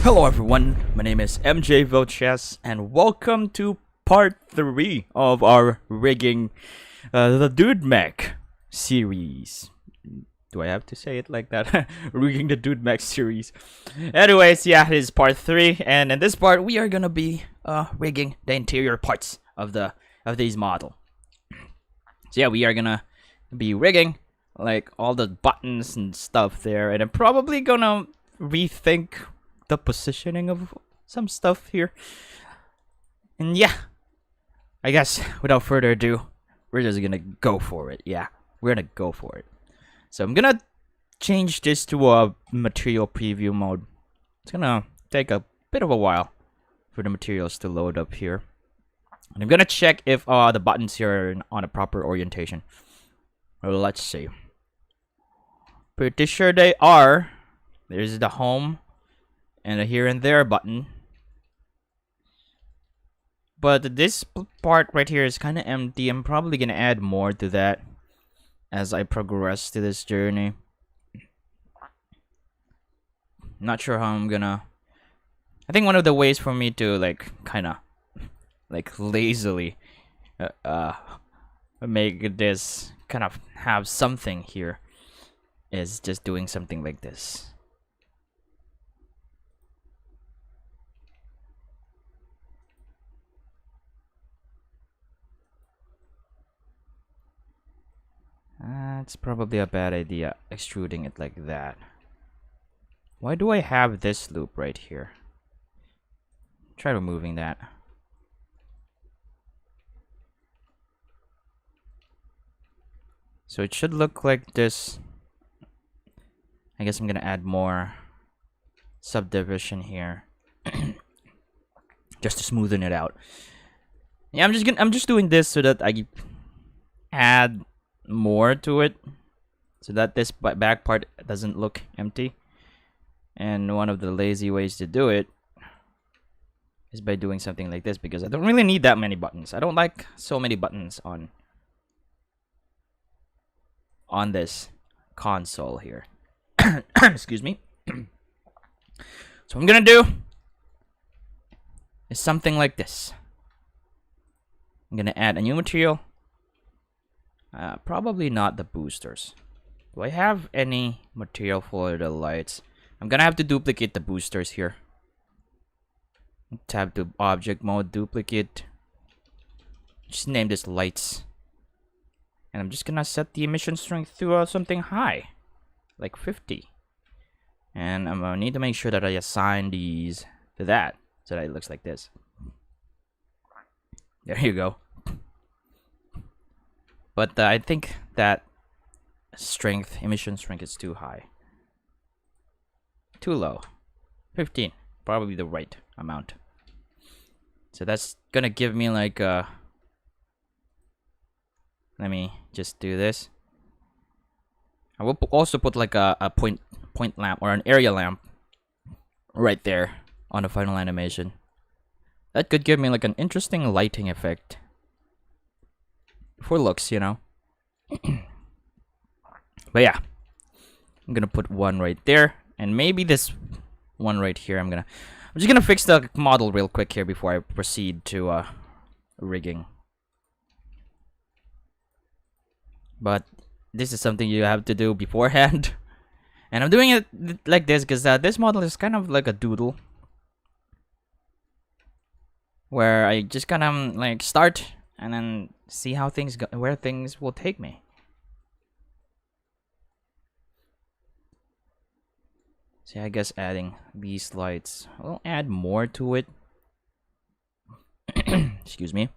Hello everyone, my name is MJ Vilches and welcome to part 3 of our rigging the Dude Mech series. Do I have to say it like that? Rigging the Dude Mech series. Anyways, yeah, this is part 3 and in this part we are gonna be rigging the interior parts of these model. So yeah, we are gonna be rigging like all the buttons and stuff there, and I'm probably gonna rethink the positioning of some stuff here. And yeah, I guess without further ado, we're just gonna go for it. Yeah, we're gonna go for it. So I'm gonna change this to a material preview mode. It's gonna take a bit of a while for the materials to load up here. And I'm gonna check if the buttons here are on a proper orientation. Well, let's see. Pretty sure they are. There's the home and a here and there button. But this part right here is kind of empty. I'm probably gonna add more to that as I progress to this journey. Not sure how I'm gonna. I think one of the ways for me to kind of lazily make this kind of have something here is just doing something like this. It's probably a bad idea extruding it like that. Why do I have this loop right here? Try removing that. So it should look like this. I guess I'm gonna add more subdivision here just to smoothen it out. Yeah, I'm just doing this so that I add more to it, so that this back part doesn't look empty. And one of the lazy ways to do it is by doing something like this, because I don't really need that many buttons. I don't like so many buttons on this console here. Excuse me. So what I'm gonna do is something like this. I'm gonna add a new material. Probably not the boosters. Do I have any material for the lights? I'm gonna have to duplicate the boosters here. Tab to object mode, duplicate. Just name this lights. And I'm just gonna set the emission strength to something high, like 50. And I'm gonna need to make sure that I assign these to that, so that it looks like this. There you go. But I think that emission strength is too high. Too low. 15, probably the right amount. So that's gonna give me like let me just do this. I will also put like a point lamp or an area lamp right there on the final animation. That could give me like an interesting lighting effect. For looks, you know. But yeah, I'm gonna put one right there, and maybe this one right here. I'm just gonna fix the model real quick here before I proceed to rigging. But this is something you have to do beforehand, and I'm doing it like this because this model is kind of like a doodle, where I just kind of like start and then see how things go, where things will take me. See, I guess adding these lights will add more to it. Excuse me.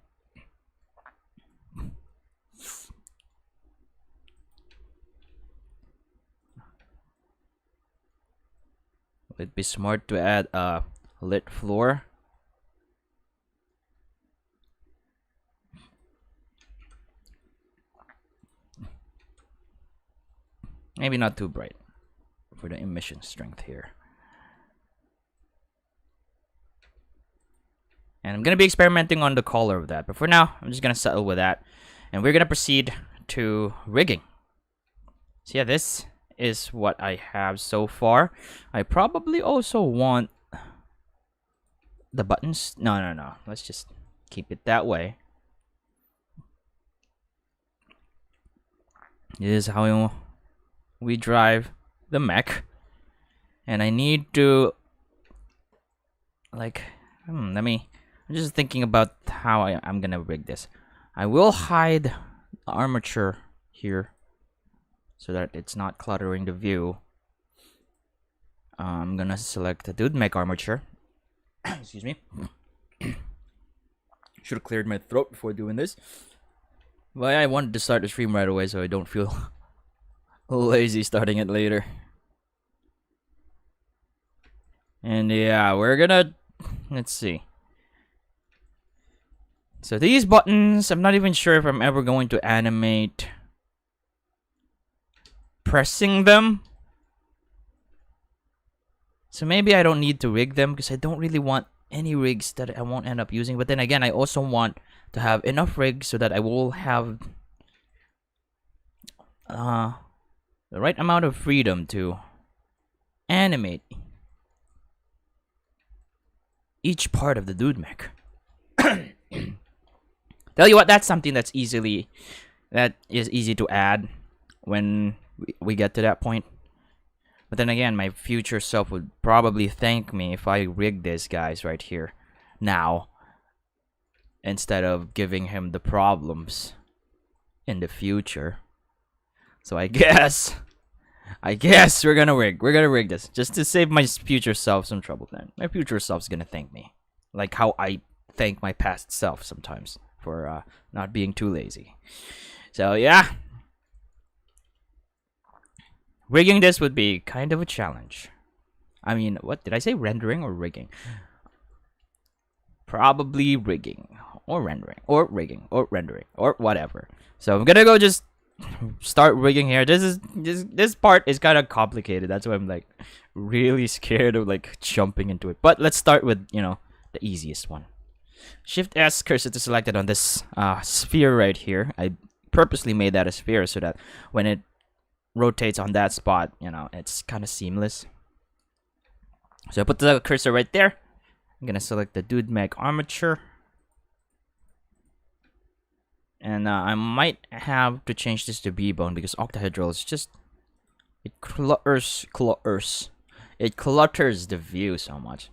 Would it be smart to add a lit floor? Maybe not too bright for the emission strength here. And I'm gonna be experimenting on the color of that, but for now I'm just gonna settle with that, and we're gonna proceed to rigging. So yeah, this is what I have so far. I probably also want the buttons. No. Let's just keep it that way. This is how we drive the mech. And I need to, like, I'm just thinking about how I'm gonna rig this. I will hide the armature here so that it's not cluttering the view. I'm gonna select the Dude Mech armature. Excuse me. Should have cleared my throat before doing this. But I wanted to start the stream right away so I don't feel lazy starting it later. And yeah, we're gonna, let's see. So these buttons, I'm not even sure if I'm ever going to animate pressing them. So maybe I don't need to rig them because I don't really want any rigs that I won't end up using. But then again, I also want to have enough rigs so that I will have the right amount of freedom to animate each part of the Dude Mech. Tell you what, that's something that is easy to add when we get to that point. But then again, my future self would probably thank me if I rig this guys right here now instead of giving him the problems in the future. So I guess we're gonna rig this just to save my future self some trouble. Then my future self's gonna thank me, like how I thank my past self sometimes for not being too lazy. So yeah, rigging this would be kind of a challenge. I mean, what did I say? Rendering or rigging? Probably rigging or rendering or rigging or rendering or whatever. So I'm gonna go just start rigging here. This part is kind of complicated. That's why I'm like really scared of like jumping into it. But let's start with, you know, the easiest one. Shift S cursor to selected on this sphere right here. I purposely made that a sphere so that when it rotates on that spot, you know, it's kind of seamless. So I put the cursor right there. I'm gonna select the Dude Mech armature. And I might have to change this to B-bone because octahedral is just, it clutters the view so much.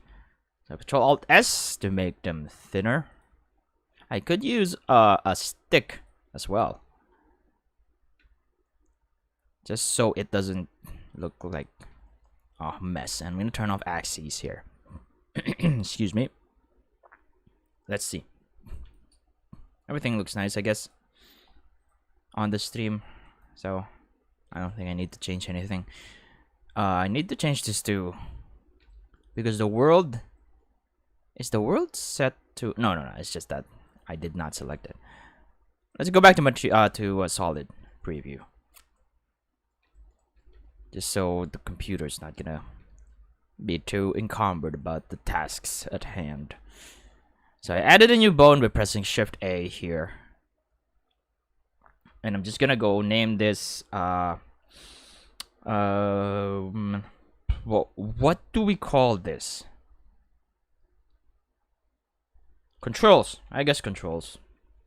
So Control Alt S to make them thinner. I could use a stick as well, just so it doesn't look like a mess. And I'm gonna turn off axes here. Excuse me. Let's see. Everything looks nice, I guess, on the stream. So I don't think I need to change anything. I need to change this to, because the world, is the world set to, no, it's just that I did not select it. Let's go back to a solid preview, just so the computer's not gonna be too encumbered about the tasks at hand. So I added a new bone by pressing Shift A here. And I'm just gonna go name this what do we call this? Controls. I guess controls.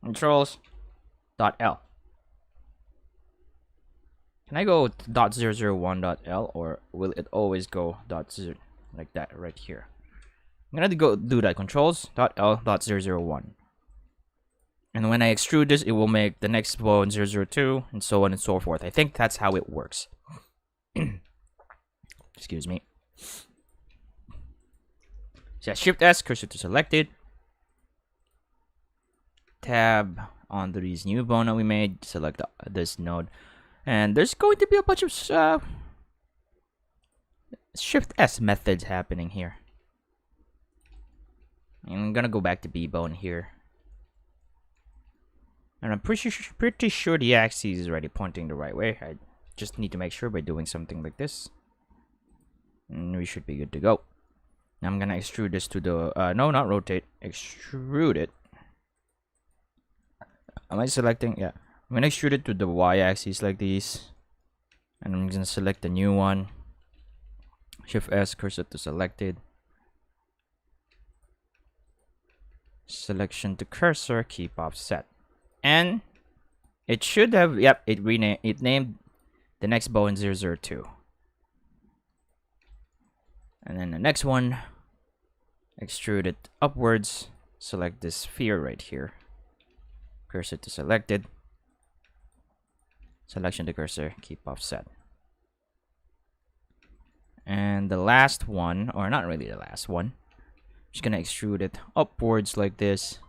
Controls.L. Can I go .001.L, or will it always go .0 like that right here? I'm gonna go do that. Controls.L.001. And when I extrude this, it will make the next bone 002 and so on and so forth. I think that's how it works. Excuse me. So Shift S, cursor to selected. Tab on these new bone that we made. Select this node. And there's going to be a bunch of Shift S methods happening here. I'm gonna go back to B-bone here. And I'm pretty sure the axis is already pointing the right way. I just need to make sure by doing something like this. And we should be good to go. Now I'm gonna extrude this to the, no, not rotate, extrude it. Am I selecting? Yeah. I'm gonna extrude it to the y-axis like this. And I'm gonna select the new one. Shift S, cursor to selected. Selection to cursor, keep offset. And it should have, yep, it named the next bone 002. And then the next one, extrude it upwards. Select this sphere right here. Cursor to selected. Selection to cursor, keep offset. And the last one, or not really the last one, just gonna extrude it upwards like this.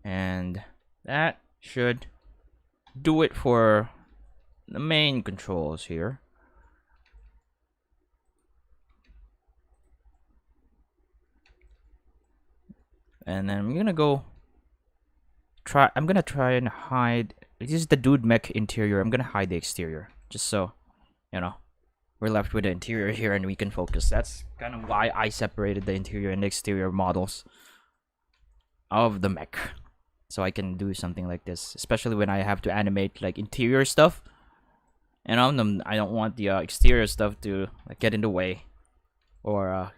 And that should do it for the main controls here. And then I'm gonna try and hide. This is the dude mech interior. I'm gonna hide the exterior, just so you know we're left with the interior here and we can focus. That's kind of why I separated the interior and the exterior models of the mech, so I can do something like this, especially when I have to animate like interior stuff. And I don't want the exterior stuff to like get in the way or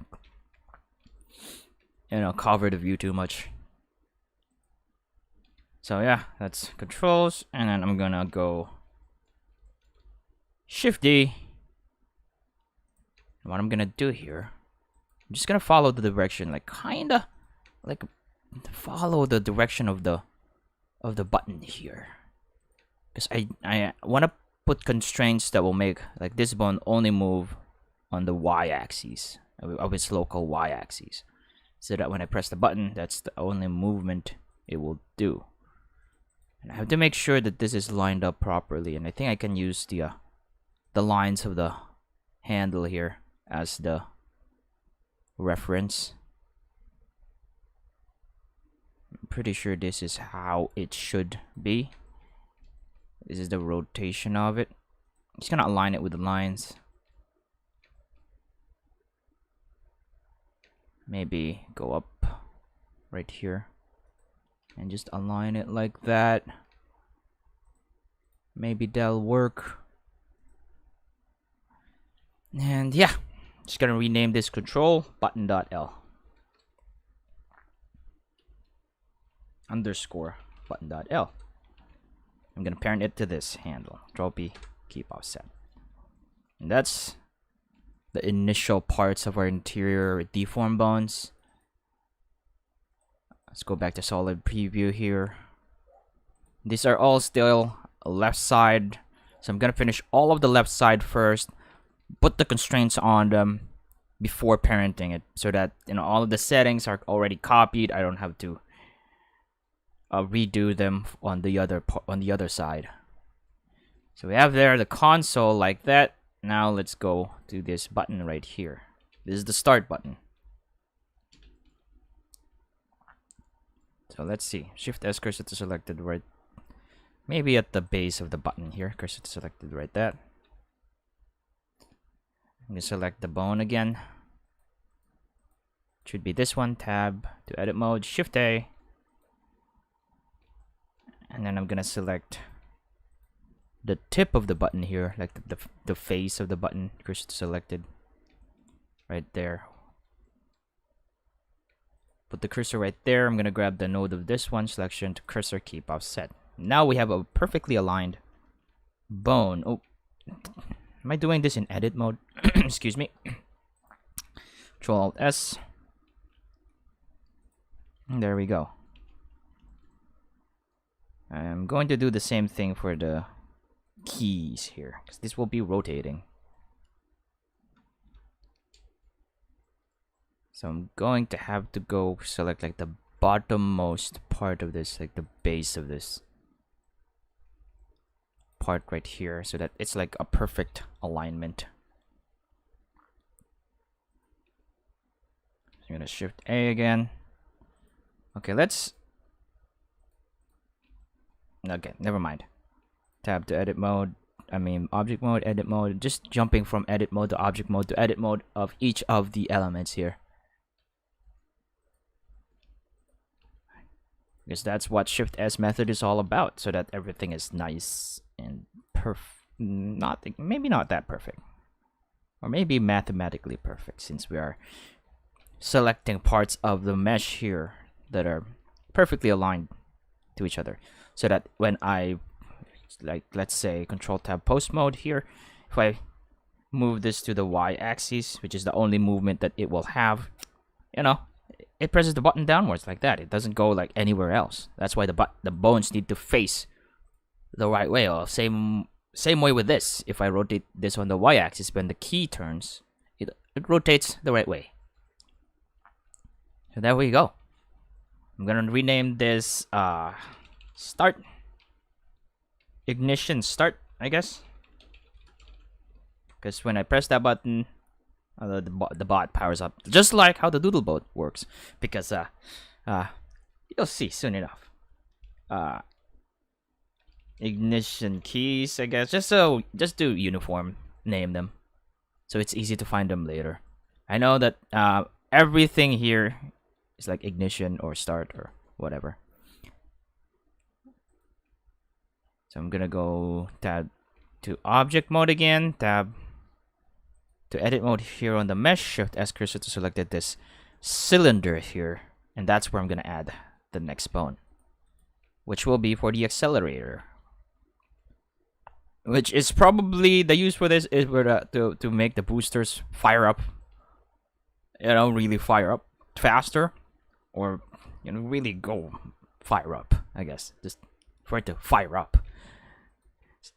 cover the view too much. So yeah, that's controls, and then I'm gonna go Shift D. What I'm gonna do here, I'm just gonna follow the direction, like kinda like follow the direction of the button here, because I want to put constraints that will make like this bone only move on the y-axis of its local y-axis, so that when I press the button, that's the only movement it will do. And I have to make sure that this is lined up properly, and I think I can use the lines of the handle here as the reference. I'm pretty sure this is how it should be. This is the rotation of it. I'm just gonna align it with the lines. Maybe go up right here and just align it like that. Maybe that'll work. And yeah, just gonna rename this control button.l underscore button.l. I'm gonna parent it to this handle, trophy, keep offset. And that's the initial parts of our interior deform bones. Let's go back to solid preview here. These are all still left side, so I'm gonna finish all of the left side first, put the constraints on them before parenting it, so that all of the settings are already copied. I don't have to redo them on the other side. So we have there the console like that. Now let's go to this button right here. This is the start button. So let's see. Shift S, cursor to selected right. Maybe at the base of the button here. Cursor to selected right that. I'm gonna select the bone again. Should be this one. Tab to edit mode. Shift A. And then I'm gonna select the tip of the button here, like the face of the button. Cursor to selected right there. Put the cursor right there. I'm gonna grab the node of this one, selection to cursor, keep offset. Now we have a perfectly aligned bone. Oh, am I doing this in edit mode? Excuse me. Control Alt S. And there we go. I'm going to do the same thing for the keys here, because this will be rotating. So I'm going to have to go select like the bottommost part of this, like the base of this part right here, so that it's like a perfect alignment. So I'm gonna Shift A again. Okay, okay, never mind. Tab to edit mode. Object mode, edit mode. Just jumping from edit mode to object mode to edit mode of each of the elements here. Because that's what Shift S method is all about, so that everything is nice and maybe not that perfect, or maybe mathematically perfect, since we are selecting parts of the mesh here that are perfectly aligned to each other, so that when I, like, let's say Control Tab Post Mode here, if I move this to the Y-axis, which is the only movement that it will have, you know, it presses the button downwards like that. It doesn't go like anywhere else. That's why the bones need to face the right way. Or same way with this. If I rotate this on the Y-axis, when the key turns, it rotates the right way. So there we go. I'm gonna rename this Start. Ignition Start, I guess. Because when I press that button, the bot powers up, just like how the Doodlebot works. Because you'll see soon enough. Ignition keys, I guess. Just do uniform name them, so it's easy to find them later. I know that everything here is like ignition or start or whatever. So I'm gonna go tab to object mode again, tab to edit mode here on the mesh, shift S cursor to select this cylinder here, and that's where I'm gonna add the next bone, which will be for the accelerator. Which is probably the use for this is for to make the boosters fire up, you know, really fire up faster, or you know, really go fire up, I guess, just for it to fire up,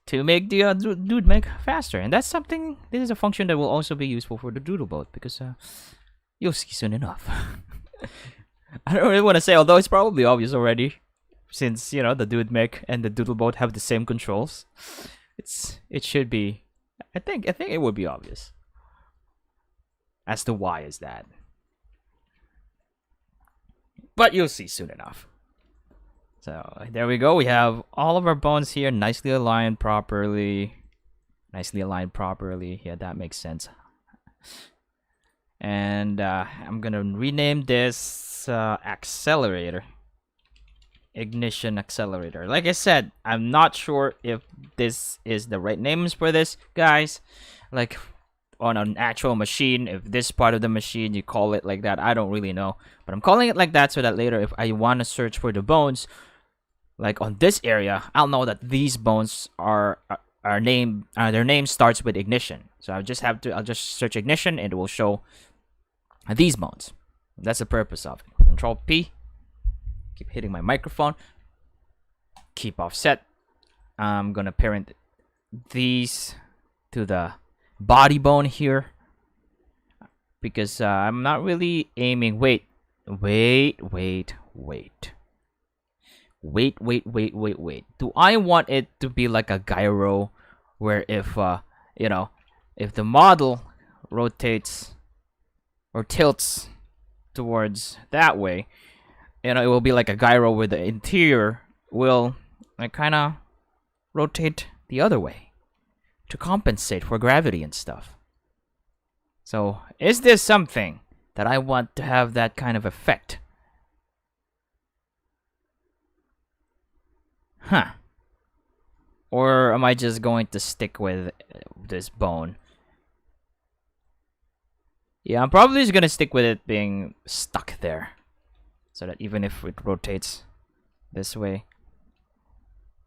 to make the dude mech faster. And that's something, this is a function that will also be useful for the Doodlebot, because you'll see soon enough. I don't really want to say, although it's probably obvious already, since, you know, the dude mech and the Doodlebot have the same controls. It should be, I think it would be obvious as to why is that. But you'll see soon enough. So there we go. We have all of our bones here nicely aligned properly. Yeah, that makes sense. And I'm gonna rename this accelerator. Ignition accelerator. Like I said, I'm not sure if this is the right names for this, guys. Like on an actual machine, if this part of the machine you call it like that, I don't really know. But I'm calling it like that so that later if I want to search for the bones, like on this area, I'll know that these bones are their name starts with ignition. So I'll just search ignition and it will show these bones. That's the purpose of it. Control P. Keep hitting my microphone. Keep offset. I'm gonna parent these to the body bone here, because I'm not really aiming. Wait. Do I want it to be like a gyro, where if you know, if the model rotates or tilts towards that way, you know, it will be like a gyro where the interior will like kind of rotate the other way to compensate for gravity and stuff. So is this something that I want to have that kind of effect? Huh. Or am I just going to stick with this bone? Yeah, I'm probably just gonna stick with it being stuck there, so that even if it rotates this way,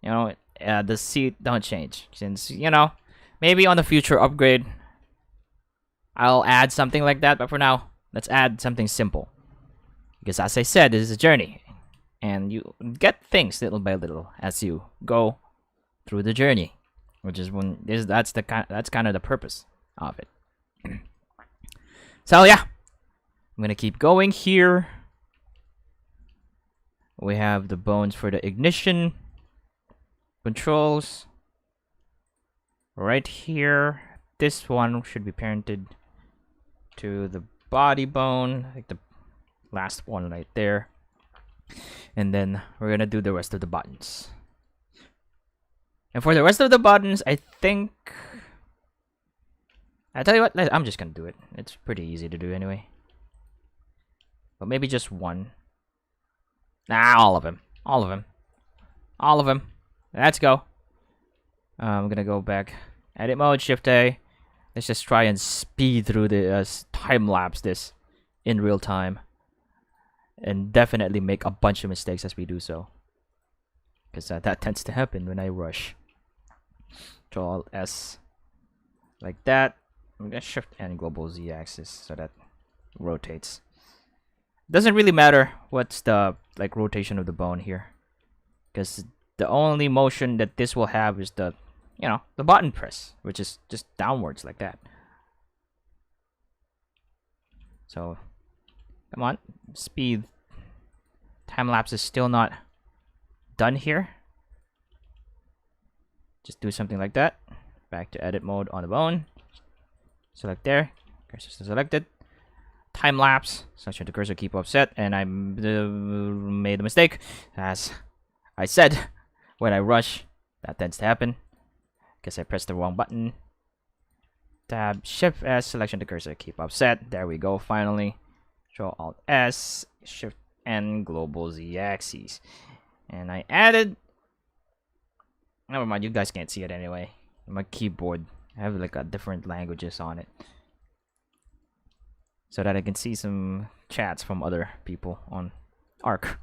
you know, the seat don't change. Since, you know, maybe on the future upgrade I'll add something like that, but for now, let's add something simple. Because as I said, this is a journey, and you get things little by little as you go through the journey, which is that's kind of the purpose of it. So yeah, I'm gonna keep going here. We have the bones for the ignition controls right here. This one should be parented to the body bone, like the last one right there. And then we're gonna do the rest of the buttons. And for the rest of the buttons, I think, I tell you what, I'm just gonna do it. It's pretty easy to do anyway. But maybe just one. Nah, all of them. Let's go. I'm gonna go back. Edit mode, Shift A. Let's just try and speed through the time lapse this in real time. and definitely make a bunch of mistakes as we do so. Because that tends to happen when I rush. Control S. Like that. I'm gonna shift N global Z axis so that it rotates. Doesn't really matter what's the like rotation of the bone here. Because the only motion that this will have is the, you know, the button press, which is just downwards like that. So, come on, speed. Time lapse is still not done here. Just do something like that. Back to edit mode on the bone. Select there. Cursor is selected. Time lapse. Selection to cursor, keep offset, and I made a mistake. As I said, when I rush, that tends to happen. Guess I pressed the wrong button. Tab Shift S, selection to cursor, keep offset. There we go. Finally, Control Alt S, Shift N, global Z axis, and I added. Never mind, you guys can't see it anyway. My keyboard, I have like a different languages on it, so that I can see some chats from other people on Arc.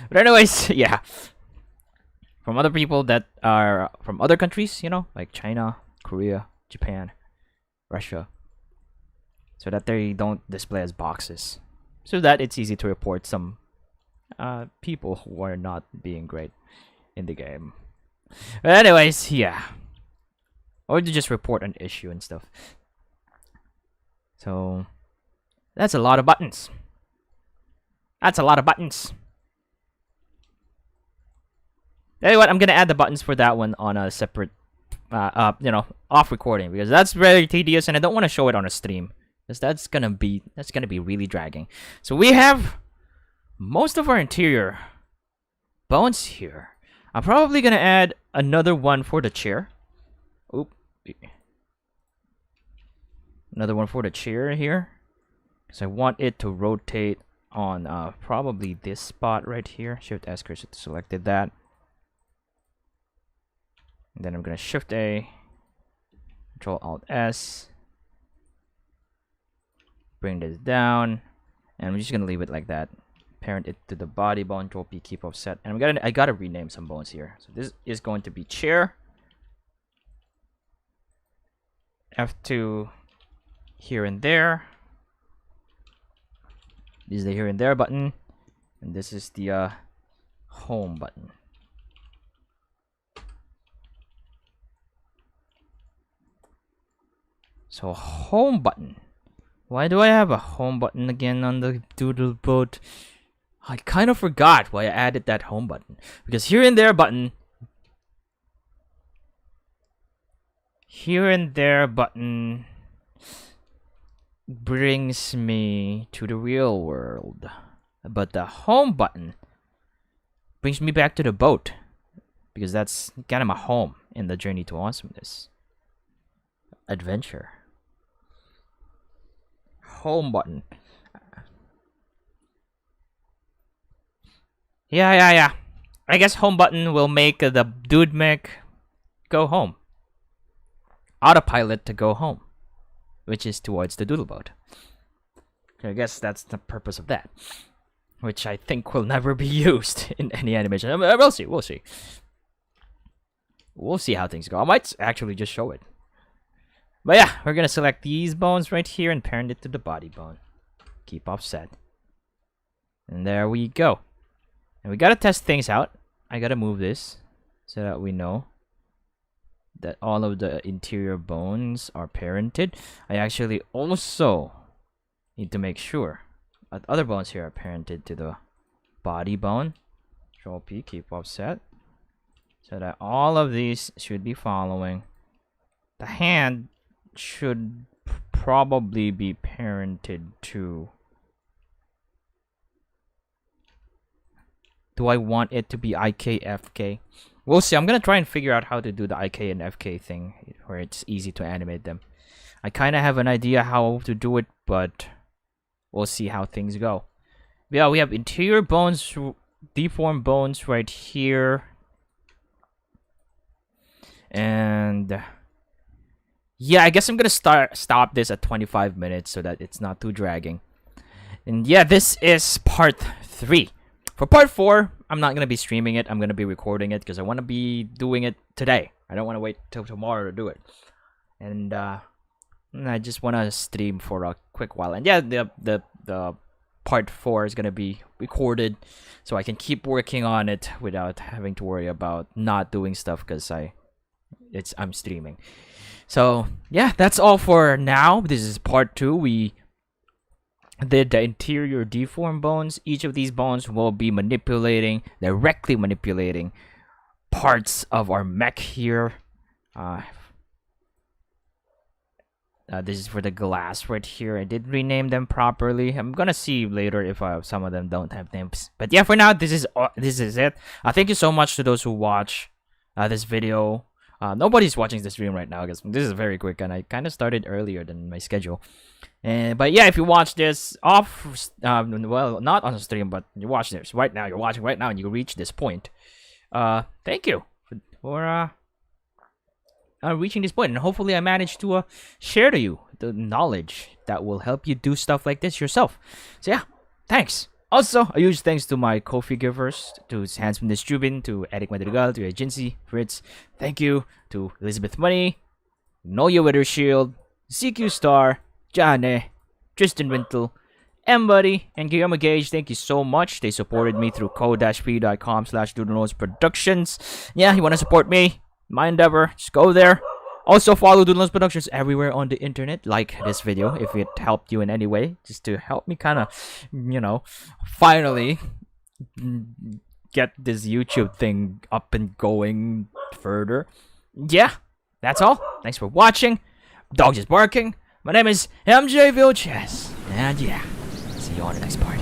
But anyways, yeah, from other people that are from other countries, you know, like China, Korea, Japan, Russia, so that they don't display as boxes, so that it's easy to report some people who are not being great in the game. But anyways, yeah, or to just report an issue and stuff. So that's a lot of buttons. That's a lot of buttons. Anyway, I'm gonna add the buttons for that one on a separate you know, off recording, because that's very tedious and I don't want to show it on a stream, because that's gonna be really dragging. So we have most of our interior bones here. I'm probably gonna add another one for the chair. Oop. Another one for the chair here, because I want it to rotate on probably this spot right here. Shift S cursor to selected that. And then I'm gonna Shift A, Control Alt S, bring this down, and I'm just gonna leave it like that. Parent it to the body bone, Control P, keep offset, and I gotta rename some bones here. So this is going to be chair. F2 here and there. This is the here and there button, and this is the home button. So home button. Why do I have a home button again on the doodle boat? I kind of forgot why I added that home button. Because here and there button. Here and there button brings me to the real world. But the home button brings me back to the boat. Because that's kind of my home in the journey to awesomeness. Adventure. Home button. Yeah. I guess home button will make the dude mech go home. Autopilot to go home, which is towards the doodle boat. I guess that's the purpose of that, which I think will never be used in any animation. I mean, we'll see. We'll see how things go. I might actually just show it. But yeah, we're gonna select these bones right here and parent it to the body bone. Keep offset. And there we go. And we gotta test things out. I gotta move this so that we know that all of the interior bones are parented. I actually also need to make sure that other bones here are parented to the body bone. Control P, keep offset. So that all of these should be following. The hand should probably be parented to. Do I want it to be IK, FK? We'll see. I'm gonna try and figure out how to do the IK and FK thing where it's easy to animate them. I kind of have an idea how to do it, but we'll see how things go. Yeah, we have interior bones, deform bones right here. And yeah, I guess I'm gonna stop this at 25 minutes so that it's not too dragging. And yeah, this is part 3. For part 4, I'm not gonna be streaming it. I'm gonna be recording it because I want to be doing it today. I don't want to wait till tomorrow to do it. And I just want to stream for a quick while. And yeah, the part 4 is gonna be recorded, so I can keep working on it without having to worry about not doing stuff because I'm streaming. So yeah, that's all for now. This is part 2. We did the interior deform bones. Each of these bones will be directly manipulating parts of our mech here. This is for the glass right here. I did rename them properly. I'm gonna see later if some of them don't have names. But yeah, for now, this is it. Thank you so much to those who watch this video. Nobody's watching this stream right now because this is very quick and I kind of started earlier than my schedule. But yeah, if you watch this off, well, not on the stream, but you watch this right now, you're watching right now, and you reach this point. Thank you for reaching this point, and hopefully I managed to share to you the knowledge that will help you do stuff like this yourself. So yeah, thanks. Also, a huge thanks to my KoFi givers, to Handsomeness, Jubin, to Erick Madrigal, to yaejinssi, Fritz. Thank you to Elizabeth Munie, Magnolia Weathershield, CQ Star, Jane, Tristan Wintle, Mbuddy, and GulliermoGage. Thank you so much. They supported me through ko-fi.com/doodlenose productions. Yeah, you want to support me? My endeavor, just go there. Also follow Doodlenose Productions everywhere on the internet. Like this video if it helped you in any way, just to help me kind of, finally get this YouTube thing up and going further. Yeah, that's all. Thanks for watching. Dog is barking. My name is MJ Vilches, and yeah, see you on the next part.